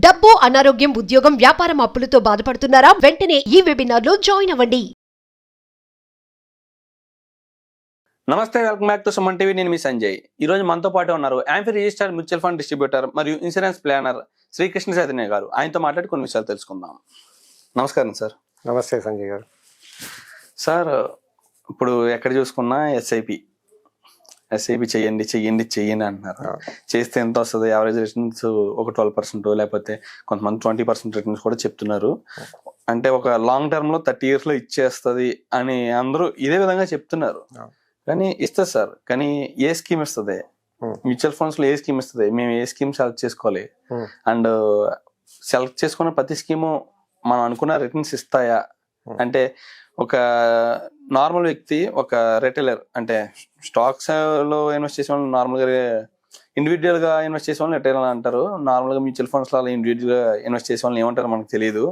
డబ్బు, అనారోగ్యం, ఉద్యోగం, వ్యాపారం అప్పులతో బాధపడుతున్నారా? వెంటనే ఈ వెబినార్ లో జాయిన్ అవ్వండి. నమస్తే, welcome back to Suman TV. నేను మీ సంజయ్. ఈ రోజు మనతో పాటు ఉన్నారు amphi registered mutual fund distributor మరియు ఇన్సూరెన్స్ ప్లానర్ శ్రీకృష్ణ చైతన్య గారు. ఆయనతో మాట్లాడి కొన్ని విషయాలు తెలుసుకుందాం. నమస్కారం సార్. నమస్తే సంజయ్ గారు. సార్, ఇప్పుడు ఎక్కడ చూసుకున్నా ఎస్ఐపి చెయ్యండి అంటున్నారు. చేస్తే ఎంత వస్తుంది? యావరేజ్ రిటర్న్స్ ఒక 12% లేకపోతే కొంతమంది 20% రిటర్న్స్ కూడా చెప్తున్నారు. అంటే ఒక లాంగ్ టర్మ్ లో 30 years లో ఇచ్చేస్తుంది అని అందరూ ఇదే విధంగా చెప్తున్నారు. కానీ ఇస్తుంది సార్, కానీ ఏ స్కీమ్ ఇస్తుంది? మ్యూచువల్ ఫండ్స్ లో ఏ స్కీమ్ ఇస్తుంది? మేము ఏ స్కీమ్ సెలెక్ట్ చేసుకోవాలి? అండ్ సెలెక్ట్ చేసుకున్న ప్రతి స్కీము మనం అనుకున్న రిటర్న్స్ ఇస్తాయా? అంటే ఒక నార్మల్ వ్యక్తి, ఒక రిటైలర్, అంటే స్టాక్స్ లో ఇన్వెస్ట్ చేసే వాళ్ళు నార్మల్ గా ఇండివిజువల్ గా ఇన్వెస్ట్ చేసే వాళ్ళు రిటైలర్ అంటారు. నార్మల్ గా మ్యూచువల్ ఫండ్స్ లో ఇండివిజువల్ గా ఇన్వెస్ట్ చేసే వాళ్ళని ఏమంటారు మనకు తెలియదు.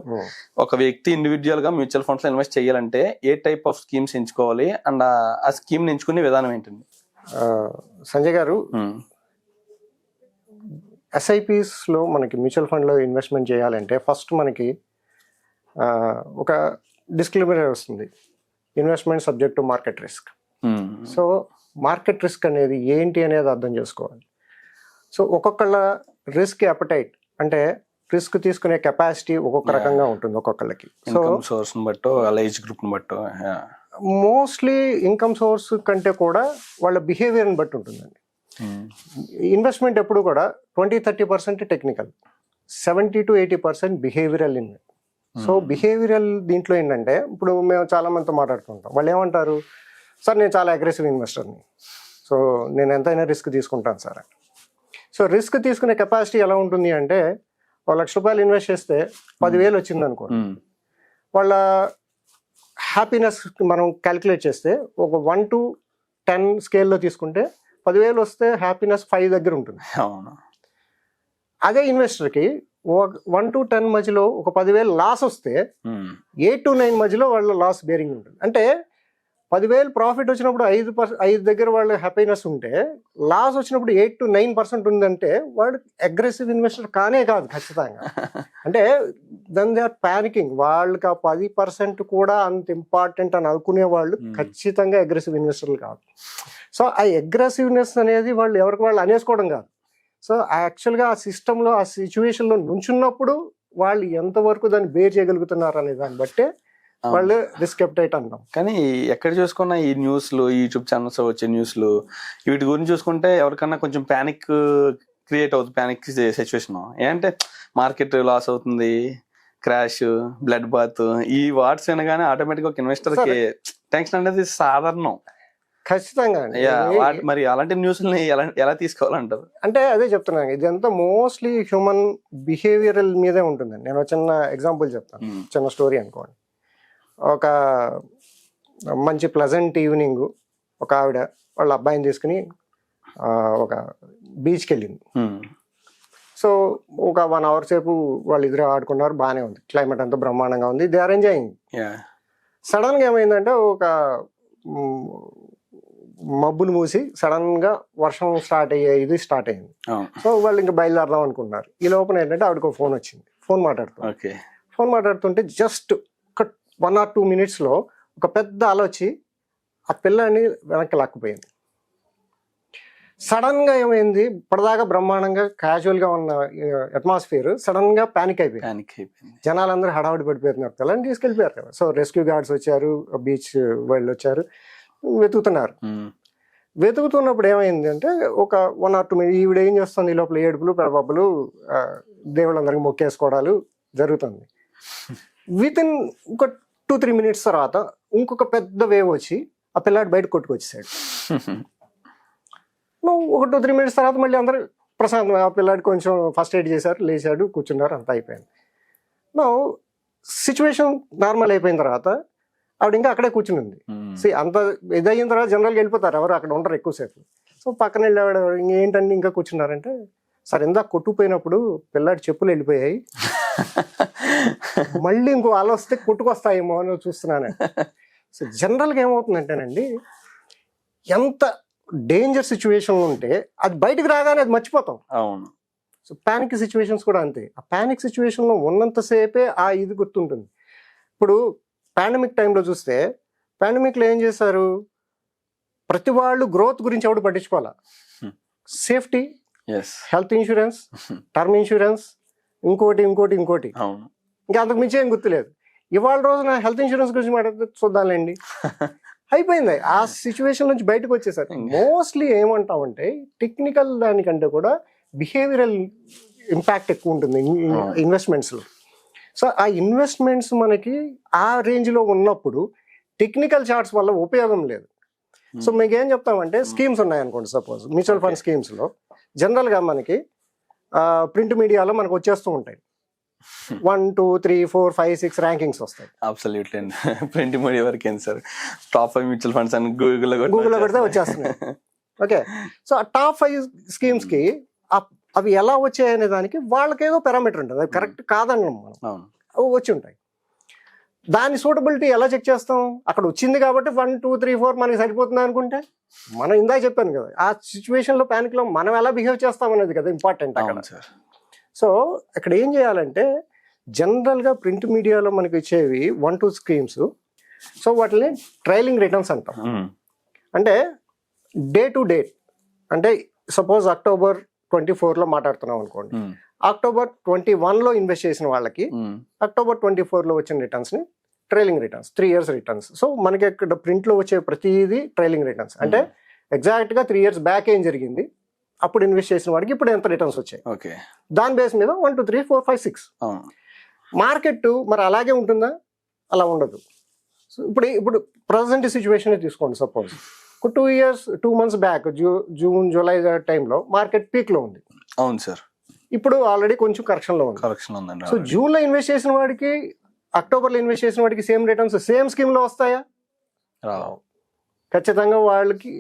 ఒక వ్యక్తి ఇండివిజువల్ గా మ్యూచువల్ ఫండ్స్ లో ఇన్వెస్ట్ చేయాలంటే ఏ టైప్ ఆఫ్ స్కీమ్స్ ఎంచుకోవాలి అండ్ ఆ స్కీమ్ ఎంచుకునే విధానం ఏంటండి? సంజయ్ గారు, ఎస్ఐపిస్ లో మనకి మ్యూచువల్ ఫండ్ లో ఇన్వెస్ట్మెంట్ చేయాలంటే ఫస్ట్ మనకి ఒక డిస్క్లైమర్ వస్తుంది, investment subject to market risk. So market risk అనేది ఏంటి అనేది అర్థం చేసుకోవాలి. సో ఒక్కొక్కళ్ళ రిస్క్ అపటైట్, అంటే రిస్క్ తీసుకునే కెపాసిటీ ఒక్కొక్క రకంగా ఉంటుంది ఒక్కొక్కళ్ళకి. సో సోర్స్ బట్టో ఏజ్ గ్రూప్ బట్టో, మోస్ట్లీ ఇన్కమ్ సోర్స్ కంటే కూడా వాళ్ళ బిహేవియర్ని బట్టి ఉంటుందండి. ఇన్వెస్ట్మెంట్ ఎప్పుడు కూడా 20-30% technical, 70-80% behavioural invest. So behavioural దీంట్లో ఏంటంటే, ఇప్పుడు మేము చాలా మందితో మాట్లాడుతుంటాం. వాళ్ళు ఏమంటారు, సార్ నేను చాలా అగ్రెసివ్ ఇన్వెస్టర్ని, సో నేను ఎంతైనా రిస్క్ తీసుకుంటాను సార్. సో రిస్క్ తీసుకునే కెపాసిటీ ఎలా ఉంటుంది అంటే, ₹1,00,000 ఇన్వెస్ట్ చేస్తే 10,000 వచ్చింది అనుకోండి, వాళ్ళ హ్యాపీనెస్ మనం క్యాలిక్యులేట్ చేస్తే ఒక 1 to 10 స్కేల్లో తీసుకుంటే 10,000 వస్తే హ్యాపీనెస్ 5 దగ్గర ఉంటుంది. అదే ఇన్వెస్టర్కి 1 to 10 మధ్యలో ఒక 10,000 లాస్ వస్తే 8 to 9 మధ్యలో వాళ్ళ లాస్ బేరింగ్ ఉంటుంది. అంటే 10,000 ప్రాఫిట్ వచ్చినప్పుడు 5 దగ్గర వాళ్ళ హ్యాపీనెస్ ఉంటే, లాస్ వచ్చినప్పుడు 8 to 9% ఉందంటే వాడు అగ్రెసివ్ ఇన్వెస్టర్ కానే కాదు ఖచ్చితంగా. అంటే దెన్ దే ఆర్ ప్యానికింగ్. వాళ్ళకి ఆ 10% కూడా అంత ఇంపార్టెంట్ అని అనుకునే వాళ్ళు ఖచ్చితంగా అగ్రెసివ్ ఇన్వెస్టర్లు కాదు. సో ఆ అగ్రెసివ్నెస్ అనేది వాళ్ళు ఎవరికి వాళ్ళు అనేసుకోవడం కాదు. సో యాక్చువల్గా ఆ సిస్టంలో, ఆ సిచ్యువేషన్లో నుంచున్నప్పుడు వాళ్ళు ఎంతవరకు దాన్ని బేర్ చేయగలుగుతున్నారు అనే దాన్ని బట్టే వాళ్ళు రిస్క్ అప్టైట్ అంటాం. కానీ ఎక్కడ చూసుకున్నా ఈ న్యూస్లు, యూట్యూబ్ ఛానల్స్ వచ్చే న్యూస్లు, వీటి గురించి చూసుకుంటే ఎవరికన్నా కొంచెం ప్యానిక్ క్రియేట్ అవుతుంది. ప్యానిక్ సిచ్యువేషన్ ఏంటంటే మార్కెట్ లాస్ అవుతుంది, క్రాష్, బ్లడ్ బాత్, ఈ వార్డ్స్ అనగానే ఆటోమేటిక్గా ఒక ఇన్వెస్టర్కి టెన్షన్ అనేది సాధారణం. ఖచ్చితంగా. మరి అలాంటి న్యూస్ని ఎలా తీసుకోవాలంటారు? అంటే అదే చెప్తున్నాను, ఇదంతా మోస్ట్లీ హ్యూమన్ బిహేవియరల్ మీదే ఉంటుందండి. నేను చిన్న ఎగ్జాంపుల్ చెప్తాను, చిన్న స్టోరీ అనుకోండి. ఒక మంచి ప్లెజెంట్ ఈవినింగ్ ఒక ఆవిడ వాళ్ళ అబ్బాయిని తీసుకుని ఒక బీచ్కి వెళ్ళింది. సో ఒక 1 hour సేపు వాళ్ళు ఇద్దరు ఆడుకున్నారు, బాగానే ఉంది, క్లైమేట్ అంతా బ్రహ్మాండంగా ఉంది, దే ఆర్ ఎంజాయింగ్. సడన్గా ఏమైందంటే ఒక మబ్బులు మూసి సడన్ గా వర్షం స్టార్ట్ అయ్యింది. సో వాళ్ళు ఇంకా బయలుదేరదాం అనుకున్నారు. ఈ లోపల ఏంటంటే ఆవిడకు ఫోన్ వచ్చింది. ఫోన్ మాట్లాడుతుంటే జస్ట్ ఒక 1 or 2 minutes లో ఒక పెద్ద అల వచ్చి ఆ పిల్లాన్ని వెనక్కి లాక్కుపోయింది. సడన్ గా ఏమైంది, ఇప్పటిదాకా బ్రహ్మాండంగా క్యాజువల్ గా ఉన్న అట్మాస్ఫియర్ సడన్ గా పానిక్ అయిపోయింది. జనాలందరూ హడావుడి పడిపోతున్నారు, పిల్లల్ని తీసుకెళ్ళిపోయారు కదా. సో రెస్క్యూ గార్డ్స్ వచ్చారు, బీచ్ వాళ్ళు వచ్చారు, వెతుకుతున్నారు. వెతుకుతున్నప్పుడు ఏమైంది అంటే, ఒక 1 or 2 minutes ఈవిడ ఏం చేస్తుంది, ఈ లోపల ఏడుపులు, పెడబబ్బులు, దేవుళ్ళందరికీ మొక్కేసుకోవడాలు జరుగుతుంది. వితిన్ ఒక 2-3 minutes తర్వాత ఇంకొక పెద్ద వేవ్ వచ్చి ఆ పిల్లాడు బయట కొట్టుకొచ్చేసాడు. ఒక 2-3 minutes తర్వాత మళ్ళీ అందరూ ప్రశాంతం, ఆ పిల్లాడు కొంచెం ఫస్ట్ ఎయిడ్ చేశారు, లేచాడు, కూర్చున్నారు, అంతా అయిపోయింది. సిచ్యువేషన్ నార్మల్ అయిపోయిన తర్వాత ఆవిడ ఇంకా అక్కడే కూర్చుని ఉంది. అంత ఇదయిన తర్వాత జనరల్గా వెళ్ళిపోతారు, ఎవరు అక్కడ ఉండరు ఎక్కువసేపు. సో పక్కన వెళ్ళేవాడు, ఏంటండి ఇంకా కూర్చున్నారంటే, సార్ ఇందాక కొట్టుకుపోయినప్పుడు పిల్లాడి చెప్పులు వెళ్ళిపోయాయి, మళ్ళీ ఇంకో అలా వస్తే కొట్టుకొస్తాయేమో అని చూస్తున్నాను. సో జనరల్గా ఏమవుతుందంటేనండి, ఎంత డేంజర్ సిచ్యువేషన్ ఉంటే అది బయటకు రాగానే అది మర్చిపోతాం. అవును. సో ప్యానిక్ సిచ్యువేషన్స్ కూడా అంతే. ఆ ప్యానిక్ సిచ్యువేషన్లో ఉన్నంతసేపే ఆ ఇది గుర్తుంటుంది. ఇప్పుడు పాండమిక్ టైంలో చూస్తే పాండమిక్లో ఏం చేశారు, ప్రతి వాళ్ళు గ్రోత్ గురించి ఎవడు పట్టించుకోవాలా, safety, health insurance, term insurance, ఇంకోటి ఇంకా అంతకు మించి ఏం గుర్తులేదు. ఇవాళ రోజున హెల్త్ ఇన్సూరెన్స్ గురించి మాట్లాడితే చూద్దాంలేండి అయిపోయింది. ఆ సిచ్యువేషన్ నుంచి బయటకు వచ్చేసారు. మోస్ట్లీ ఏమంటామంటే టెక్నికల్ దానికంటే కూడా బిహేవియరల్ ఇంపాక్ట్ ఎక్కువ ఉంటుంది ఇన్వెస్ట్మెంట్స్లో. సో ఆ ఇన్వెస్ట్మెంట్స్ మనకి ఆ రేంజ్లో ఉన్నప్పుడు టెక్నికల్ చార్ట్స్ వల్ల ఉపయోగం లేదు. సో మీకు ఏం చెప్తామంటే స్కీమ్స్ ఉన్నాయనుకోండి, సపోజ్ మ్యూచువల్ ఫండ్ స్కీమ్స్లో జనరల్గా మనకి ప్రింట్ మీడియాలో మనకు వచ్చేస్తూ ఉంటాయి 1, 2, 3, 4, 5, 6 ర్యాంకింగ్స్ వస్తాయి. అబ్సల్యూట్లీ అండి. ప్రింట్ మీడియా వరకు ఏంటి సార్, టాప్ 5 మ్యూచువల్ ఫండ్స్ అని గూగుల్లో కొడితే వచ్చేస్తున్నాయి. ఓకే, సో ఆ టాప్ 5 స్కీమ్స్కి అవి ఎలా వచ్చాయనే దానికి వాళ్ళకేదో పారామీటర్ ఉంటుంది, అది కరెక్ట్ కాదన్నాం మనం, అవి వచ్చి ఉంటాయి. దాని సూటబిలిటీ ఎలా చెక్ చేస్తాం, అక్కడ వచ్చింది కాబట్టి 1, 2, 3, 4 మనకి సరిపోతుంది అనుకుంటే, మనం ఇందాక చెప్పాను కదా ఆ సిచ్యువేషన్లో ప్యానిక్లో మనం ఎలా బిహేవ్ చేస్తాం అనేది కదా ఇంపార్టెంట్ అక్కడ. సో ఇక్కడ ఏం చేయాలంటే జనరల్గా ప్రింట్ మీడియాలో మనకి వచ్చేవి 1, 2 స్కీమ్స్. సో వాటిని ట్రైలింగ్ రిటర్న్స్ అంటాం. అంటే డే టు డేట్, అంటే సపోజ్ అక్టోబర్ 24లో మాట్లాడుతున్నాం అనుకోండి, అక్టోబర్ 21లో ఇన్వెస్ట్ చేసిన వాళ్ళకి అక్టోబర్ 24లో వచ్చిన రిటర్న్స్ని trailing returns, 3 years returns. So మనకి ఇక్కడ ప్రింట్లో వచ్చే ప్రతిదీ ట్రైలింగ్ రిటర్న్స్. అంటే ఎగ్జాక్ట్గా 3 years బ్యాక్ ఏం జరిగింది, అప్పుడు ఇన్వెస్ట్ చేసిన వాడికి ఇప్పుడు ఎంత రిటర్న్స్ వచ్చాయి, దాని బేస్ మీద 1, 2, 3, 4, 5, 6. మార్కెట్ మరి అలాగే ఉంటుందా, అలా ఉండదు. సో ఇప్పుడు ప్రజెంట్ సిచ్యువేషన్ తీసుకోండి, suppose 2 months back June July టైంలో మార్కెట్ పీక్లో ఉంది. అవును సార్. ఇప్పుడు ఆల్రెడీ కొంచెం కరెక్షన్లో ఉంది. సో జూన్లో ఇన్వెస్ట్ చేసిన వాడికి అక్టోబర్లో ఇన్వెస్ట్ చేసిన వాడికి సేమ్ రిటర్న్స్ సేమ్ స్కీమ్లో వస్తాయా, ఖచ్చితంగా వాళ్ళకి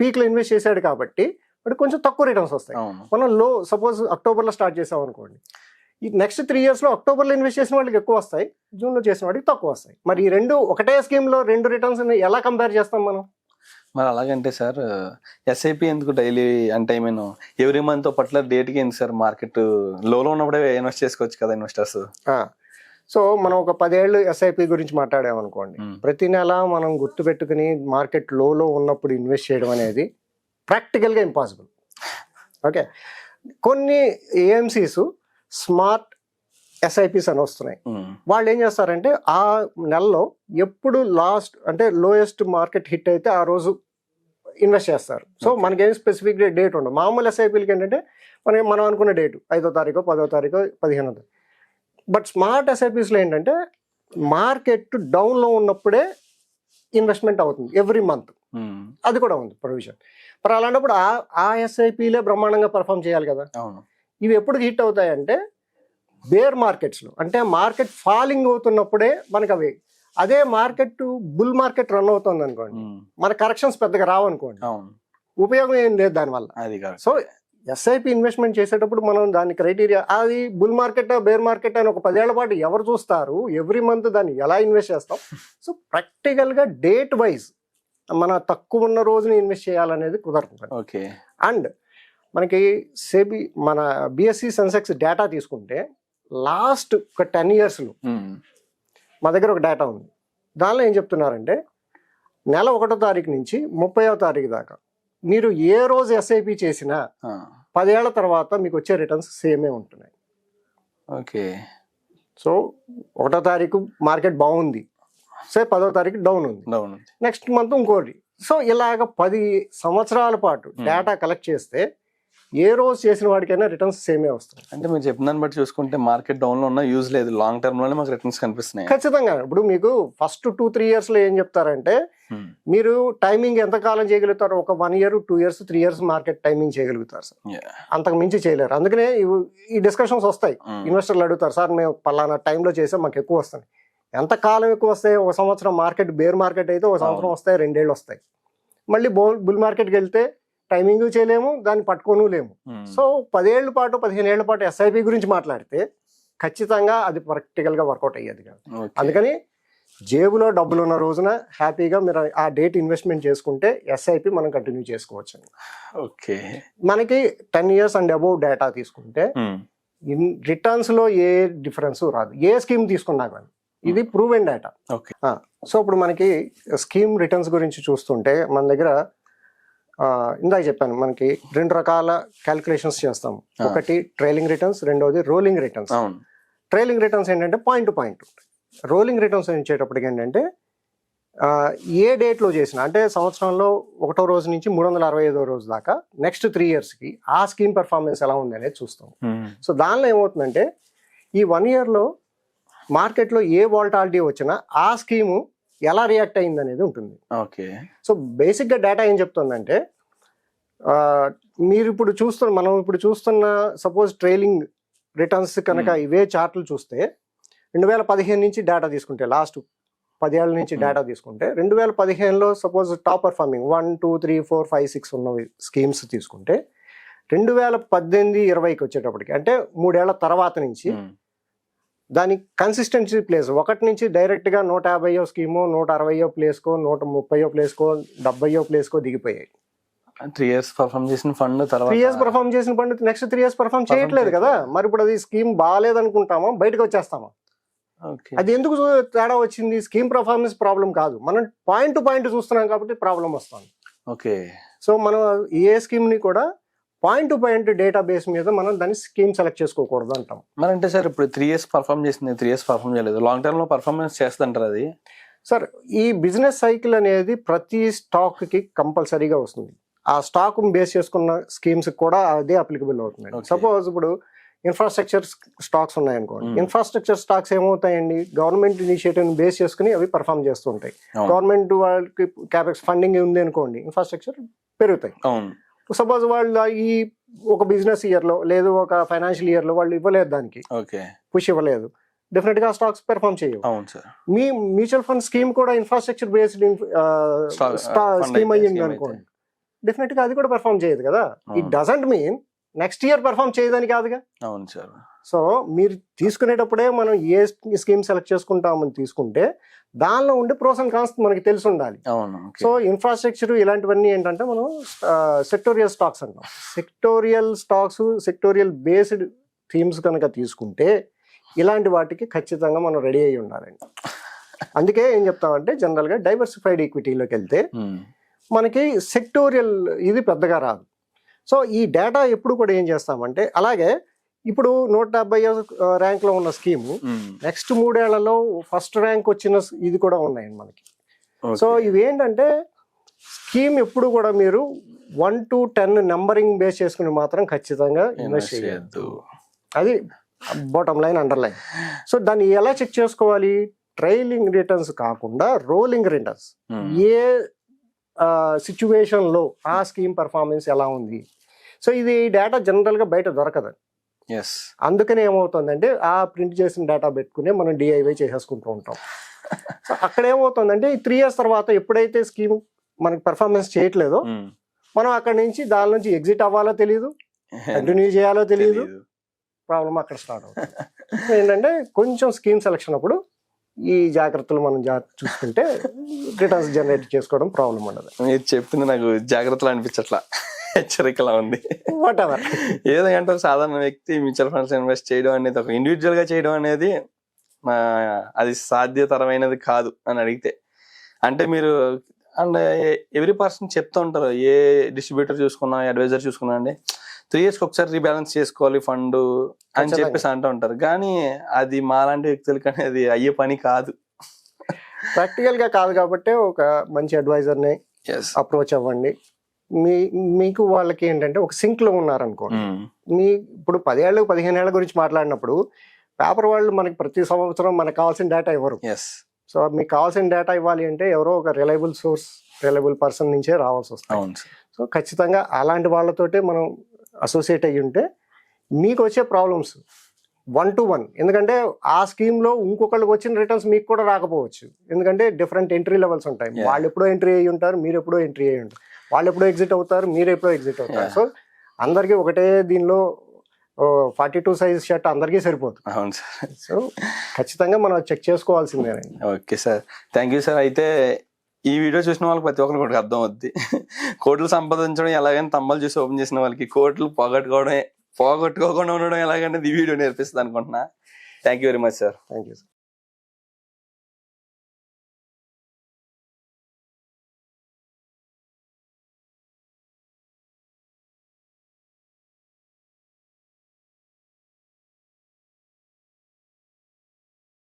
పీక్లో ఇన్వెస్ట్ చేశాడు కాబట్టి వాడికి కొంచెం తక్కువ రిటర్న్స్ వస్తాయి. మనం సపోజ్ అక్టోబర్లో స్టార్ట్ చేసాం అనుకోండి, ఈ నెక్స్ట్ 3 yearsలో అక్టోబర్లో ఇన్వెస్ట్ చేసిన వాళ్ళకి ఎక్కువ వస్తాయి, జూన్లో చేసిన వాడికి తక్కువ వస్తాయి. మరి ఈ రెండు ఒకటే స్కీమ్లో 2 రిటర్న్స్ ఎలా కంపేర్ చేస్తాం మనం? మరి అలాగంటే సార్ ఎస్ఐపి ఎందుకు డైలీ, అంటే I mean every month particular డేట్కి ఏంటి సార్, మార్కెట్ లోలో ఉన్నప్పుడే ఇన్వెస్ట్ చేసుకోవచ్చు కదా ఇన్వెస్టర్స్. సో మనం ఒక 10 ఏళ్ళు ఎస్ఐపి గురించి మాట్లాడామనుకోండి, ప్రతి నెల మనం గుర్తుపెట్టుకుని మార్కెట్ లోలో ఉన్నప్పుడు ఇన్వెస్ట్ చేయడం అనేది ప్రాక్టికల్గా ఇంపాసిబుల్. ఓకే, కొన్ని ఏఎంసీస్ స్మార్ట్ ఎస్ఐపిస్ అని వస్తున్నాయి. వాళ్ళు ఏం చేస్తారంటే ఆ నెలలో ఎప్పుడు లాస్ట్ అంటే లోయెస్ట్ మార్కెట్ హిట్ అయితే ఆ రోజు ఇన్వెస్ట్ చేస్తారు. సో మనకేం స్పెసిఫిక్ డేట్ ఉండదు. మామూలు ఎస్ఐపీలకి ఏంటంటే మనం అనుకున్న డేటు 5వ తారీఖు, 10వ తారీఖు, 15వ తారీఖు. బట్ స్మార్ట్ ఎస్ఐపీస్లో ఏంటంటే మార్కెట్ డౌన్లో ఉన్నప్పుడే ఇన్వెస్ట్మెంట్ అవుతుంది ఎవ్రీ మంత్, అది కూడా ఉంది ప్రొవిజన్. మరి అలాంటప్పుడు ఆ ఎస్ఐపీలే బ్రహ్మాండంగా పర్ఫామ్ చేయాలి కదా. ఇవి ఎప్పుడు హిట్ అవుతాయంటే బేర్ మార్కెట్స్లో, అంటే మార్కెట్ ఫాలింగ్ అవుతున్నప్పుడే మనకు అవి. అదే మార్కెట్ బుల్ మార్కెట్ రన్ అవుతుంది అనుకోండి, మన కరెక్షన్స్ పెద్దగా రావనుకోండి, ఉపయోగం ఏం లేదు దానివల్ల. సో ఎస్ఐపి ఇన్వెస్ట్మెంట్ చేసేటప్పుడు మనం దాని క్రైటీరియా, అది బుల్ మార్కెట్ బేర్ మార్కెట్ అని ఒక 10 ఏళ్ల పాటు ఎవరు చూస్తారు, ఎవ్రీ మంత్ దాన్ని ఎలా ఇన్వెస్ట్ చేస్తాం. సో ప్రాక్టికల్గా డేట్ వైజ్ మన తక్కువ ఉన్న రోజుని ఇన్వెస్ట్ చేయాలనేది కుదరదు. ఓకే. అండ్ మనకి సెబీ మన బిఎస్సి సెన్సెక్స్ డేటా తీసుకుంటే లాస్ట్ ఒక 10 yearsలో మా దగ్గర ఒక డేటా ఉంది. దానిలో ఏం చెప్తున్నారంటే నెల 1వ తారీఖు నుంచి 30వ తారీఖు దాకా మీరు ఏ రోజు ఎస్ఐపి చేసినా 10 ఏళ్ల తర్వాత మీకు వచ్చే రిటర్న్స్ సేమే ఉంటున్నాయి. ఓకే. సో 1వ తారీఖు మార్కెట్ బాగుంది, సే 10వ తారీఖు డౌన్ ఉంది, నెక్స్ట్ మంత్ ఇంకోటి. సో ఇలాగ 10 సంవత్సరాల పాటు డేటా కలెక్ట్ చేస్తే ఏ రోజు చేసిన వాడికైనా రిటర్న్స్ సేమే వస్తాయి. అంటే మీరు చెప్పిన దాన్ని బట్టి చూసుకుంటే మార్కెట్ డౌన్ లో ఉన్న యూజ్ లేదు, లాంగ్ టర్మ్ లోనే మాకు రిటర్న్స్ కనిపిస్తున్నాయి. ఖచ్చితంగా. ఇప్పుడు మీకు ఫస్ట్ 2-3 yearsలో ఏం చెప్తారంటే మీరు టైమింగ్ ఎంత కాలం చేయగలుగుతారు, ఒక 1 year, 2 years, 3 years market timing చేయగలుగుతారు సార్, అంతకు మించి చేయలేరు. అందుకనే ఈ డిస్కషన్స్ వస్తాయి. ఇన్వెస్టర్లు అడుగుతారు, సార్ మేము పలానా టైంలో చేసాం మాకు ఎక్కువ వస్తాయి. ఎంత కాలం ఎక్కువ వస్తాయి, ఒక సంవత్సరం మార్కెట్ బేర్ మార్కెట్ అయితే ఒక సంవత్సరం వస్తాయి, 2 ఏళ్ళు వస్తాయి. మళ్ళీ బుల్ మార్కెట్కి వెళ్తే టైమింగ్ చేయలేము, దాన్ని పట్టుకోను లేము. సో 10 ఏళ్ల పాటు 15 ఏళ్ల పాటు ఎస్ఐపి గురించి మాట్లాడితే ఖచ్చితంగా అది ప్రాక్టికల్గా వర్కౌట్ అయ్యేది కాదు. అందుకని జేబులో డబ్బులు ఉన్న రోజున హ్యాపీగా మీరు ఆ డేట్ ఇన్వెస్ట్మెంట్ చేసుకుంటే ఎస్ఐపి మనం కంటిన్యూ చేసుకోవచ్చు. ఓకే. మనకి 10 years అండ్ అబౌవ్ డేటా తీసుకుంటే రిటర్న్స్ లో ఏ డిఫరెన్స్ రాదు, ఏ స్కీమ్ తీసుకున్నా కానీ. ఇది ప్రూవెన్ డేటా. ఓకే. సో ఇప్పుడు మనకి స్కీమ్ రిటర్న్స్ గురించి చూస్తుంటే మన దగ్గర ఇందాక చెప్పాను, మనకి 2 రకాల క్యాలిక్యులేషన్స్ చేస్తాం. ఒకటి ట్రైలింగ్ రిటర్న్స్, రెండోది రోలింగ్ రిటర్న్స్. ట్రైలింగ్ రిటర్న్స్ ఏంటంటే point to point. Rolling returns ఇచ్చేటప్పటికి ఏంటంటే ఏ డేట్లో చేసినా, అంటే సంవత్సరంలో 1వ రోజు నుంచి 365వ రోజు దాకా నెక్స్ట్ 3 yearsకి ఆ స్కీమ్ పెర్ఫార్మెన్స్ ఎలా ఉంది అనేది చూస్తాం. సో దానిలో ఏమవుతుందంటే ఈ 1 yearలో మార్కెట్లో ఏ వాలటాలిటీ వచ్చినా ఆ స్కీము ఎలా రియాక్ట్ అయింది అనేది ఉంటుంది. ఓకే. సో బేసిక్గా డేటా ఏం చెప్తుందంటే మనం ఇప్పుడు చూస్తున్న సపోజ్ ట్రైలింగ్ రిటర్న్స్ కనుక ఇవే చార్ట్లు చూస్తే 2015 నుంచి డేటా తీసుకుంటే, లాస్ట్ 10 ఏళ్ళ నుంచి డేటా తీసుకుంటే 2015లో సపోజ్ టాప్ పర్ఫార్మింగ్ 1, 2, 3, 4, 5, 6 ఉన్న స్కీమ్స్ తీసుకుంటే 2018-20కి వచ్చేటప్పటికి, అంటే 3 ఏళ్ల తర్వాత నుంచి దాని కన్సిస్టెన్సీ ప్లేస్ ఒకటి నుంచి డైరెక్ట్గా 150వ స్కీమో, 160వ ప్లేస్కో, 130వ ప్లేస్కో, 70వ ప్లేస్కో దిగిపోయాయి. 3 years పర్ఫార్మ్ చేసిన ఫండ్ తర్వాత 3 years పర్ఫార్మ్ చేసిన ఫండ్ నెక్స్ట్ 3 years పర్ఫార్మ్ చేయట్లేదు కదా. మరి ఇప్పుడు అది స్కీమ్ బాగాలేదనుకుంటామా, బయటకు వచ్చేస్తామా? అది ఎందుకు తేడా వచ్చింది? స్కీమ్ పర్ఫార్మెన్స్ ప్రాబ్లం కాదు, మనం పాయింట్ టు పాయింట్ చూస్తున్నాం కాబట్టి ప్రాబ్లం వస్తుంది. ఓకే. సో మనం ఏ స్కీమ్ ని కూడా point to point data base మీద మనం దాన్ని స్కీమ్ సెలెక్ట్ చేసుకోకూడదు అంటాం. మరి అంటే సార్ ఇప్పుడు 3 years పర్ఫార్మ్ చేసింది, 3 years పర్ఫార్మ్ చేయలేదు, లాంగ్ టర్మ్ లో పర్ఫార్మెన్స్ చేస్తుంటారు అది? సార్ ఈ బిజినెస్ సైకిల్ అనేది ప్రతి స్టాక్ కి కంపల్సరీగా వస్తుంది. ఆ స్టాక్ బేస్ చేసుకున్న స్కీమ్స్ కూడా అదే అప్లికబుల్ అవుతుంది. సపోజ్ ఇప్పుడు ఇన్ఫ్రాస్ట్రక్చర్ స్టాక్స్ ఉన్నాయనుకోండి, ఇన్ఫ్రాస్ట్రక్చర్ స్టాక్స్ ఏమవుతాయండి, గవర్నమెంట్ ఇనిషియేటివ్ బేస్ చేసుకుని అవి పర్ఫామ్ చేస్తుంటాయి. గవర్నమెంట్ వాళ్ళకి క్యాపెక్స్ ఫండింగ్ ఉంది అనుకోండి, ఇన్ఫ్రాస్ట్రక్చర్ పెరుగుతాయి. సపోజ్ వాళ్ళు ఈ ఒక బిజినెస్ ఇయర్లో లేదు ఒక ఫైనాన్షియల్ ఇయర్లో వాళ్ళు ఇవ్వలేదు, దానికి పుష్ ఇవ్వలేదు, డెఫినెట్ గా స్టాక్స్ పెర్ఫామ్ చేయవు. మీ మ్యూచువల్ ఫండ్ స్కీమ్ కూడా ఇన్ఫ్రాస్ట్రక్చర్ బేస్డ్ స్కీమ్ అయ్యింది అనుకోండి, డెఫినెట్ గా అది కూడా పెర్ఫామ్ చేయదు కదా. It doesn't mean next year perform చేయదని కాదుగా. అవును సార్. సో మీరు తీసుకునేటప్పుడే మనం ఏ స్కీమ్ సెలెక్ట్ చేసుకుంటామని తీసుకుంటే దానిలో ఉండే ప్రోస్ అండ్ కాన్స్ మనకి తెలిసి ఉండాలి. సో ఇన్ఫ్రాస్ట్రక్చర్ ఇలాంటివన్నీ ఏంటంటే మనం సెక్టోరియల్ స్టాక్స్ అంటాం. Sectorial stocks, sectorial based themes కనుక తీసుకుంటే ఇలాంటి వాటికి ఖచ్చితంగా మనం రెడీ అయ్యి ఉండాలండి. అందుకే ఏం చెప్తామంటే జనరల్గా డైవర్సిఫైడ్ ఈక్విటీలోకి వెళ్తే మనకి సెక్టోరియల్ ఇది పెద్దగా రాదు. సో ఈ డేటా ఎప్పుడు కూడా ఏం చేస్తామంటే, అలాగే ఇప్పుడు 170 ర్యాంక్లో ఉన్న స్కీము నెక్స్ట్ 3 ఏళ్లలో ఫస్ట్ ర్యాంక్ వచ్చిన ఇది కూడా ఉన్నాయండి మనకి. సో ఇవి ఏంటంటే స్కీమ్ ఎప్పుడు కూడా మీరు 1 to 10 నెంబరింగ్ బేస్ చేసుకుని మాత్రం ఖచ్చితంగా ఇన్వెస్ట్ చేయొద్దు. అది bottom line, under line. So దాన్ని ఎలా చెక్ చేసుకోవాలి? ట్రైలింగ్ రిటర్న్స్ కాకుండా రోలింగ్ రిటర్న్స్, ఏ సిచ్యువేషన్ లో ఆ స్కీమ్ పర్ఫార్మెన్స్ ఎలా ఉంది. సో ఇది డేటా జనరల్ గా బయట దొరకదు. అందుకని ఏమవుతుందంటే ఆ ప్రింట్ చేసిన డేటా పెట్టుకుని మనం డిఐవై చేసేసుకుంటూ ఉంటాం. సో అక్కడ ఏమవుతుందంటే ఈ 3 years తర్వాత ఎప్పుడైతే స్కీమ్ మనకి పర్ఫార్మెన్స్ చేయట్లేదో మనం అక్కడ నుంచి దాని నుంచి ఎగ్జిట్ అవ్వాలో తెలియదు, కంటిన్యూ చేయాలో తెలియదు, ప్రాబ్లం అక్కడ స్టార్ట్ అవుతుంది. సో ఏంటంటే కొంచెం స్కీమ్ సెలక్షన్ అప్పుడు ఈ జాగ్రత్తలు మనం చూసుకుంటే రిటర్న్స్ జనరేట్ చేసుకోవడం ప్రాబ్లం ఉండదు. మీరు చెప్పింది నాకు జాగ్రత్తలు అనిపించట్లా, హెచ్చరికలా ఉంది. వాట్ ఎవర్ ఏదంటే సాధారణ వ్యక్తి మ్యూచువల్ ఫండ్స్ ఇన్వెస్ట్ చేయడం అనేది, ఒక ఇండివిజువల్ గా చేయడం అనేది అది సాధ్యతరమైనది కాదు అని అడిగితే, అంటే మీరు అండ్ ఎవ్రీ పర్సన్ చెప్తూ ఉంటారు, ఏ డిస్ట్రిబ్యూటర్ చూసుకున్నా అడ్వైజర్ చూసుకున్నా అండి 3 years ఒకసారి రీబ్యాలెన్స్ చేసుకోవాలి ఫండ్ అని చెప్పేసి అంటూ ఉంటారు. కానీ అది మాలాంటి వ్యక్తులకి అనేది అయ్యే పని కాదు, ప్రాక్టికల్ గా కాదు. కాబట్టి ఒక మంచి అడ్వైజర్ ని అప్రోచ్ అవ్వండి. మీకు వాళ్ళకి ఏంటంటే ఒక సింక్ లో ఉన్నారనుకోండి. మీ ఇప్పుడు 10 ఏళ్ళు 15 ఏళ్ల గురించి మాట్లాడినప్పుడు పేపర్ వాళ్ళు మనకి ప్రతి సంవత్సరం మనకు కావాల్సిన డేటా ఇవ్వరు. సో మీకు కావాల్సిన డేటా ఇవ్వాలి అంటే ఎవరో ఒక రిలయబుల్ సోర్స్, రిలయబుల్ పర్సన్ నుంచే రావాల్సి వస్తుంది. సో ఖచ్చితంగా అలాంటి వాళ్ళతోటే మనం అసోసియేట్ అయ్యి ఉంటే మీకు వచ్చే ప్రాబ్లమ్స్ 1 to 1, ఎందుకంటే ఆ స్కీమ్ లో ఇంకొకళ్ళకి వచ్చిన రిటర్న్స్ మీకు కూడా రాకపోవచ్చు. ఎందుకంటే డిఫరెంట్ ఎంట్రీ లెవెల్స్ ఉంటాయి. వాళ్ళు ఎప్పుడో ఎంట్రీ అయ్యి ఉంటారు, మీరు ఎప్పుడో ఎంట్రీ అయ్యి ఉంటారు. వాళ్ళు ఎప్పుడో ఎగ్జిట్ అవుతారు, మీరు ఎప్పుడో ఎగ్జిట్ అవుతారు. సో అందరికీ ఒకటే దీనిలో 42 సైజ్ షర్ట్ అందరికీ సరిపోతుంది. అవును సార్. సో ఖచ్చితంగా మనం చెక్ చేసుకోవాల్సిందేనండి. Okay sir, thank you sir. అయితే ఈ వీడియో చూసిన వాళ్ళకి ప్రతి ఒక్కరికి ఒకటి అర్థం అవుద్ది, కోట్లు సంపాదించడం ఎలాగని తమ్మలు చూసి ఓపెన్ చేసిన వాళ్ళకి కోట్లు పోగొట్టుకోకుండా ఉండడం ఎలాగనేది ఈ వీడియో నేర్పిస్తుంది అనుకుంటున్నా. Thank you very much sir. Thank you sir.